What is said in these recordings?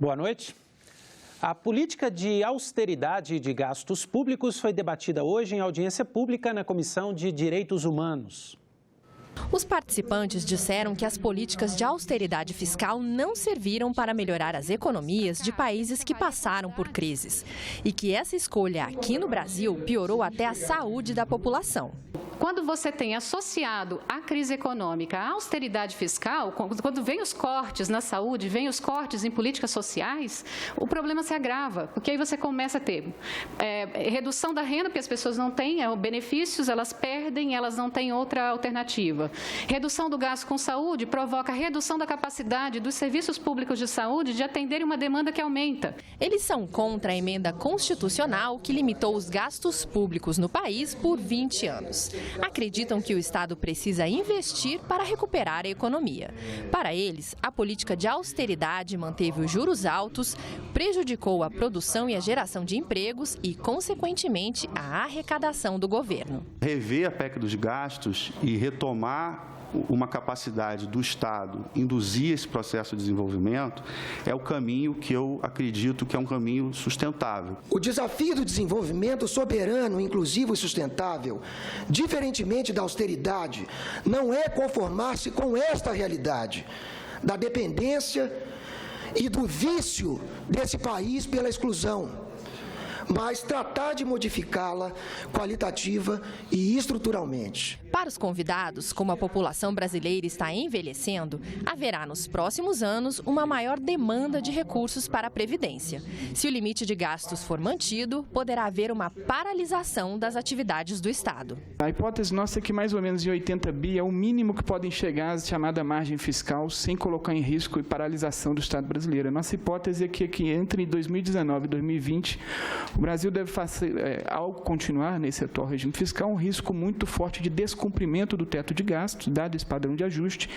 Boa noite. A política de austeridade de gastos públicos foi debatida hoje em audiência pública na Comissão de Direitos Humanos. Os participantes disseram que as políticas de austeridade fiscal não serviram para melhorar as economias de países que passaram por crises e que essa escolha aqui no Brasil piorou até a saúde da população. Quando você tem associado à crise econômica a austeridade fiscal, quando vem os cortes na saúde, vem os cortes em políticas sociais, o problema se agrava, porque aí você começa a ter redução da renda, porque as pessoas não têm benefícios, elas perdem, elas não têm outra alternativa. Redução do gasto com saúde provoca redução da capacidade dos serviços públicos de saúde de atenderem uma demanda que aumenta. Eles são contra a emenda constitucional que limitou os gastos públicos no país por 20 anos. Acreditam que o Estado precisa investir para recuperar a economia. Para eles, a política de austeridade manteve os juros altos, prejudicou a produção e a geração de empregos e, consequentemente, a arrecadação do governo. Rever a PEC dos gastos e retomar uma capacidade do Estado induzir esse processo de desenvolvimento é o caminho que eu acredito que é um caminho sustentável. O desafio do desenvolvimento soberano, inclusivo e sustentável, diferentemente da austeridade, não é conformar-se com esta realidade da dependência e do vício desse país pela exclusão, mas tratar de modificá-la qualitativa e estruturalmente. Para os convidados, como a população brasileira está envelhecendo, haverá nos próximos anos uma maior demanda de recursos para a Previdência. Se o limite de gastos for mantido, poderá haver uma paralisação das atividades do Estado. A hipótese nossa é que mais ou menos em 80 bi é o mínimo que podem chegar à chamada margem fiscal sem colocar em risco e paralisação do Estado brasileiro. A nossa hipótese é que entre 2019 e 2020, o Brasil deve fazer, ao continuar nesse atual regime fiscal, um risco muito forte de descumprimento do teto de gastos, dado esse padrão de ajuste,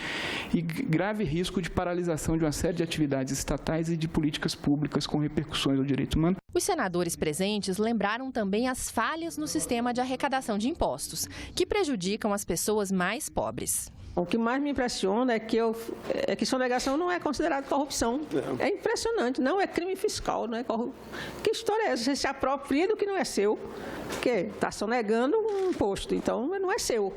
e grave risco de paralisação de uma série de atividades estatais e de políticas públicas com repercussões ao direito humano. Os senadores presentes lembraram também as falhas no sistema de arrecadação de impostos, que prejudicam as pessoas mais pobres. O que mais me impressiona é que sonegação não é considerado corrupção. É impressionante, não é crime fiscal, não é corrupção. Que história é essa? Você se apropria do que não é seu, porque está sonegando um imposto, então não é seu.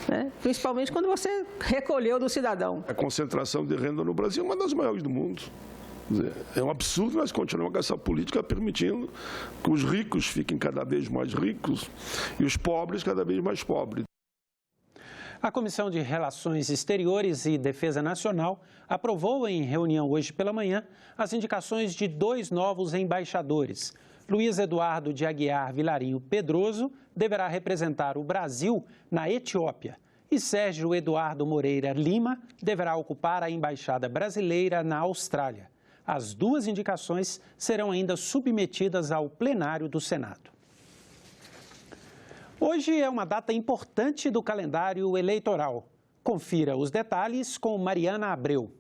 Né? Principalmente quando você recolheu do cidadão. A concentração de renda no Brasil é uma das maiores do mundo. É um absurdo nós continuarmos com essa política permitindo que os ricos fiquem cada vez mais ricos e os pobres cada vez mais pobres. A Comissão de Relações Exteriores e Defesa Nacional aprovou em reunião hoje pela manhã as indicações de 2 novos embaixadores. Luiz Eduardo de Aguiar Vilarinho Pedroso deverá representar o Brasil na Etiópia e Sérgio Eduardo Moreira Lima deverá ocupar a embaixada brasileira na Austrália. As 2 indicações serão ainda submetidas ao plenário do Senado. Hoje é uma data importante do calendário eleitoral. Confira os detalhes com Mariana Abreu.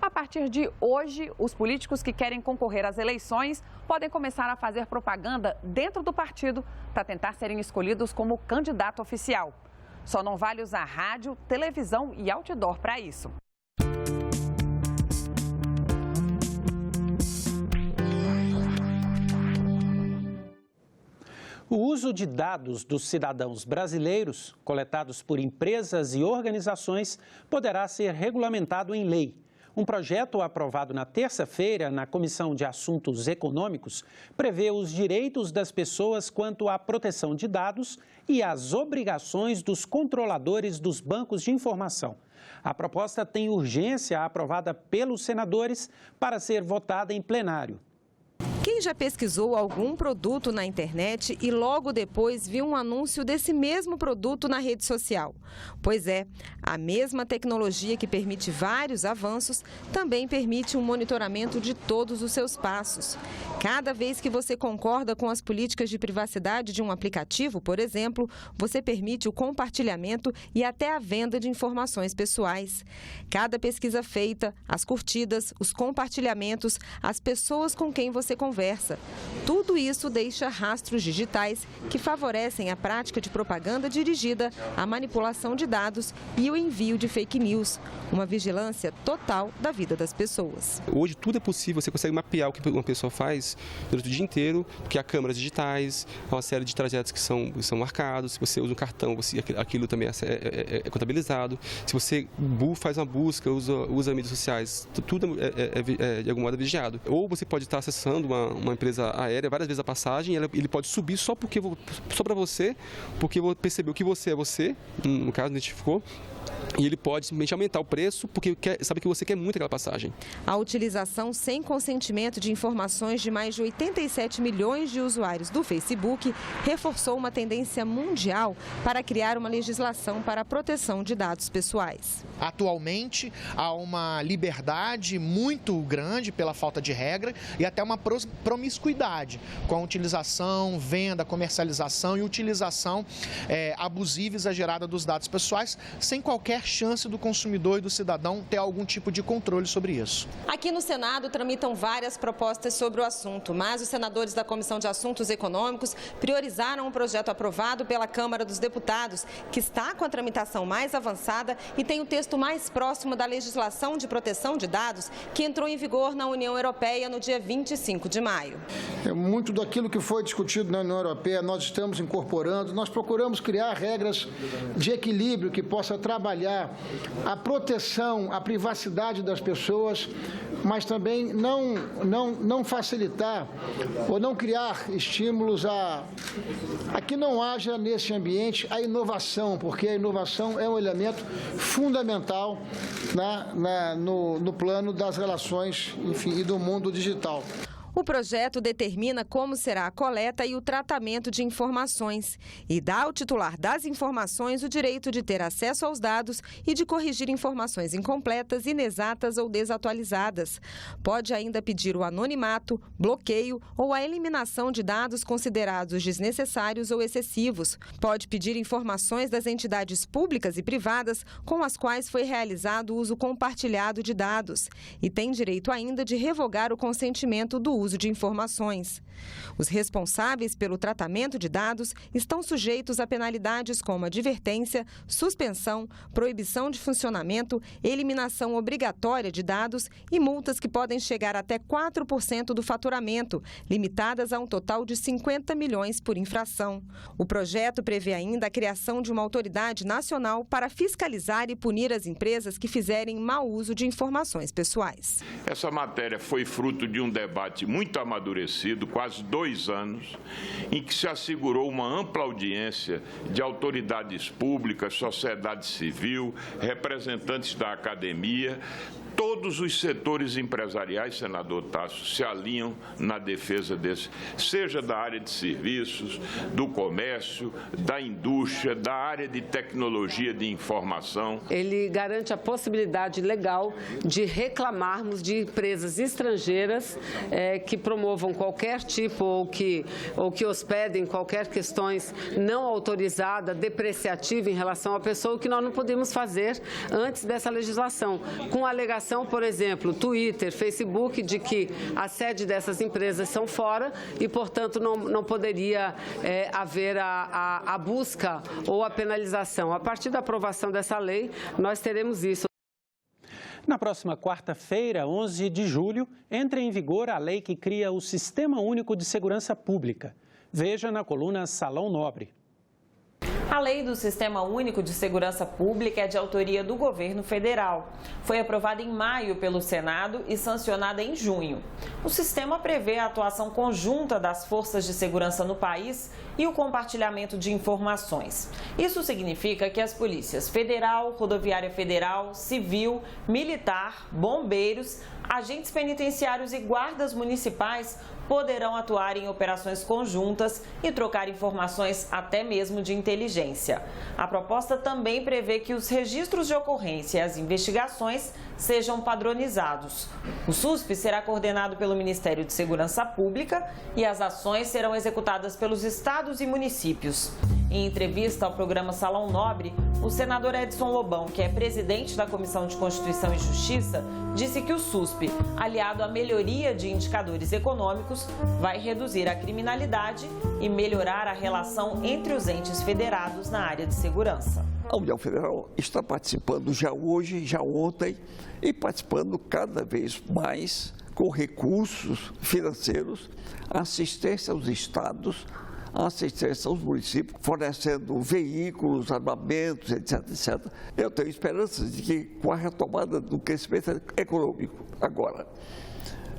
A partir de hoje, os políticos que querem concorrer às eleições podem começar a fazer propaganda dentro do partido para tentar serem escolhidos como candidato oficial. Só não vale usar rádio, televisão e outdoor para isso. O uso de dados dos cidadãos brasileiros, coletados por empresas e organizações, poderá ser regulamentado em lei. Um projeto aprovado na terça-feira na Comissão de Assuntos Econômicos prevê os direitos das pessoas quanto à proteção de dados e as obrigações dos controladores dos bancos de informação. A proposta tem urgência aprovada pelos senadores para ser votada em plenário. Quem já pesquisou algum produto na internet e logo depois viu um anúncio desse mesmo produto na rede social? Pois é, a mesma tecnologia que permite vários avanços também permite um monitoramento de todos os seus passos. Cada vez que você concorda com as políticas de privacidade de um aplicativo, por exemplo, você permite o compartilhamento e até a venda de informações pessoais. Cada pesquisa feita, as curtidas, os compartilhamentos, as pessoas com quem você conversa conversa. Tudo isso deixa rastros digitais que favorecem a prática de propaganda dirigida à manipulação de dados e o envio de fake news, uma vigilância total da vida das pessoas. Hoje tudo é possível, você consegue mapear o que uma pessoa faz durante o dia inteiro, porque há câmeras digitais, há uma série de trajetos que são marcados, se você usa um cartão, aquilo também é contabilizado, se você faz uma busca, usa mídias sociais, tudo é de algum modo vigiado. Ou você pode estar acessando uma empresa aérea várias vezes a passagem, ele pode subir só para você, porque percebeu que você é você, no caso identificou, e ele pode simplesmente aumentar o preço porque sabe que você quer muito aquela passagem. A utilização sem consentimento de informações de mais de 87 milhões de usuários do Facebook reforçou uma tendência mundial para criar uma legislação para a proteção de dados pessoais. Atualmente, há uma liberdade muito grande pela falta de regra e até uma promiscuidade com a utilização, venda, comercialização e utilização abusiva e exagerada dos dados pessoais, sem qualquer chance do consumidor e do cidadão ter algum tipo de controle sobre isso. Aqui no Senado tramitam várias propostas sobre o assunto, mas os senadores da Comissão de Assuntos Econômicos priorizaram um projeto aprovado pela Câmara dos Deputados, que está com a tramitação mais avançada e tem o texto mais próximo da legislação de proteção de dados que entrou em vigor na União Europeia no dia 25 de maio. Muito daquilo que foi discutido na União Europeia nós estamos incorporando, nós procuramos criar regras de equilíbrio que possa trabalhar a proteção, a privacidade das pessoas, mas também não facilitar ou não criar estímulos a que não haja nesse ambiente a inovação, porque a inovação é um elemento fundamental no plano das relações, enfim, e do mundo digital. O projeto determina como será a coleta e o tratamento de informações e dá ao titular das informações o direito de ter acesso aos dados e de corrigir informações incompletas, inexatas ou desatualizadas. Pode ainda pedir o anonimato, bloqueio ou a eliminação de dados considerados desnecessários ou excessivos. Pode pedir informações das entidades públicas e privadas com as quais foi realizado o uso compartilhado de dados. E tem direito ainda de revogar o consentimento do uso de informações. Os responsáveis pelo tratamento de dados estão sujeitos a penalidades como advertência, suspensão, proibição de funcionamento, eliminação obrigatória de dados e multas que podem chegar até 4% do faturamento, limitadas a um total de 50 milhões por infração. O projeto prevê ainda a criação de uma autoridade nacional para fiscalizar e punir as empresas que fizerem mau uso de informações pessoais. Essa matéria foi fruto de um debate muito amadurecido, quase 2 anos, em que se assegurou uma ampla audiência de autoridades públicas, sociedade civil, representantes da academia. Todos os setores empresariais, senador Tasso, se alinham na defesa desse, seja da área de serviços, do comércio, da indústria, da área de tecnologia de informação. Ele garante a possibilidade legal de reclamarmos de empresas estrangeiras que promovam qualquer tipo ou que hospedem qualquer questões não autorizada, depreciativa em relação à pessoa, o que nós não podemos fazer antes dessa legislação, com alegação, por exemplo, Twitter, Facebook, de que a sede dessas empresas são fora e, portanto, não poderia haver a busca ou a penalização. A partir da aprovação dessa lei, nós teremos isso. Na próxima quarta-feira, 11 de julho, entra em vigor a lei que cria o Sistema Único de Segurança Pública. Veja na coluna Salão Nobre. A lei do Sistema Único de Segurança Pública é de autoria do governo federal. Foi aprovada em maio pelo Senado e sancionada em junho. O sistema prevê a atuação conjunta das forças de segurança no país e o compartilhamento de informações. Isso significa que as polícias federal, rodoviária federal, civil, militar, bombeiros, agentes penitenciários e guardas municipais poderão atuar em operações conjuntas e trocar informações até mesmo de inteligência. A proposta também prevê que os registros de ocorrência e as investigações sejam padronizados. O SUSP será coordenado pelo Ministério de Segurança Pública e as ações serão executadas pelos estados e municípios. Em entrevista ao programa Salão Nobre, o senador Edson Lobão, que é presidente da Comissão de Constituição e Justiça, disse que o SUSP, aliado à melhoria de indicadores econômicos, vai reduzir a criminalidade e melhorar a relação entre os entes federados na área de segurança. A União Federal está participando já hoje, já ontem, e participando cada vez mais com recursos financeiros, assistência aos estados, assistência aos municípios, fornecendo veículos, armamentos, etc, etc. Eu tenho esperança de que, com a retomada do crescimento econômico agora,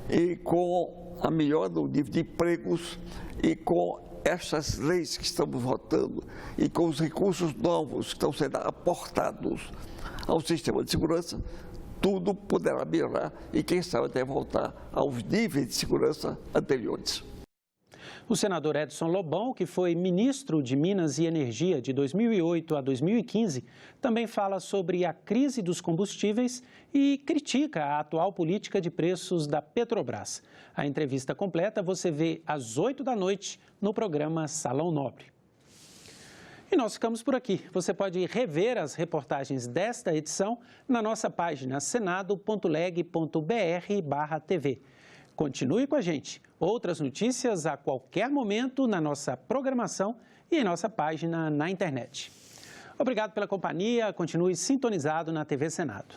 e com a melhora do nível de empregos, e com essas leis que estamos votando, e com os recursos novos que estão sendo aportados ao sistema de segurança, tudo poderá melhorar e, quem sabe, até voltar aos níveis de segurança anteriores. O senador Edson Lobão, que foi ministro de Minas e Energia de 2008 a 2015, também fala sobre a crise dos combustíveis e critica a atual política de preços da Petrobras. A entrevista completa você vê às 8 da noite no programa Salão Nobre. E nós ficamos por aqui. Você pode rever as reportagens desta edição na nossa página senado.leg.br/TV. Continue com a gente. Outras notícias a qualquer momento na nossa programação e em nossa página na internet. Obrigado pela companhia. Continue sintonizado na TV Senado.